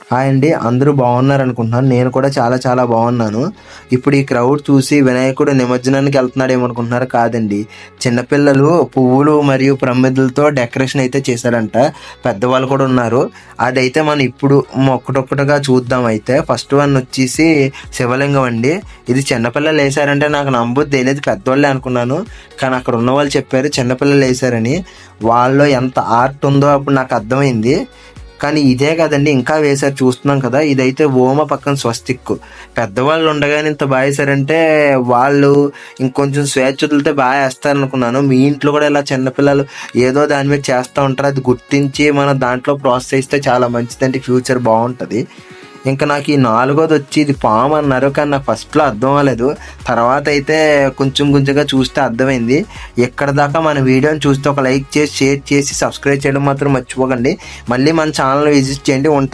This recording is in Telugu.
హాయ్ అండి, అందరూ బాగున్నారు అనుకుంటున్నాను. నేను కూడా చాలా చాలా బాగున్నాను. ఇప్పుడు ఈ క్రౌడ్ చూసి వినాయకుడు నిమజ్జనానికి వెళ్తున్నాడు ఏమనుకుంటున్నారు? కాదండి, చిన్నపిల్లలు పువ్వులు మరియు ప్రమిదలతో డెకరేషన్ అయితే చేశారంట. పెద్దవాళ్ళు కూడా ఉన్నారు. అదైతే మనం ఇప్పుడు ఒక్కటొక్కటిగా చూద్దాం. అయితే ఫస్ట్ వన్ వచ్చేసి శివలింగం అండి. ఇది చిన్నపిల్లలు వేసారంటే నాకు నమ్మబుద్ధి తెలియదు, పెద్దవాళ్ళే అనుకున్నాను. కానీ అక్కడ ఉన్న వాళ్ళు చెప్పారు చిన్నపిల్లలు వేసారని. వాళ్ళలో ఎంత ఆర్ట్ ఉందో అప్పుడు నాకు అర్థమైంది. కానీ ఇదే కదండి, ఇంకా వేశారు చూస్తున్నాం కదా. ఇదైతే ఓమ పక్కన స్వస్తిక్. పెద్దవాళ్ళు ఉండగానే ఇంత బాగా వేశారంటే వాళ్ళు ఇంకొంచెం స్వేచ్ఛ వదిలితే బాగా వేస్తారు అనుకున్నాను. మీ ఇంట్లో కూడా ఇలా చిన్నపిల్లలు ఏదో దాని మీద చేస్తూ ఉంటారు. అది గుర్తించి మనం దాంట్లో ప్రోత్సహిస్తే చాలా మంచిదండి, ఫ్యూచర్ బాగుంటుంది. ఇంకా నాకు ఈ నాలుగోది వచ్చి ఇది పాము అన్నారు, కానీ నాకు ఫస్ట్లో అర్థం అవ్వలేదు. తర్వాత అయితే కొంచెం కొంచెంగా చూస్తే అర్థమైంది. ఎక్కడ దాకా మన వీడియోని చూస్తే ఒక లైక్ చేసి, షేర్ చేసి, సబ్స్క్రైబ్ చేయడం మాత్రం మర్చిపోకండి. మళ్ళీ మన ఛానల్ విజిట్ చేయండి.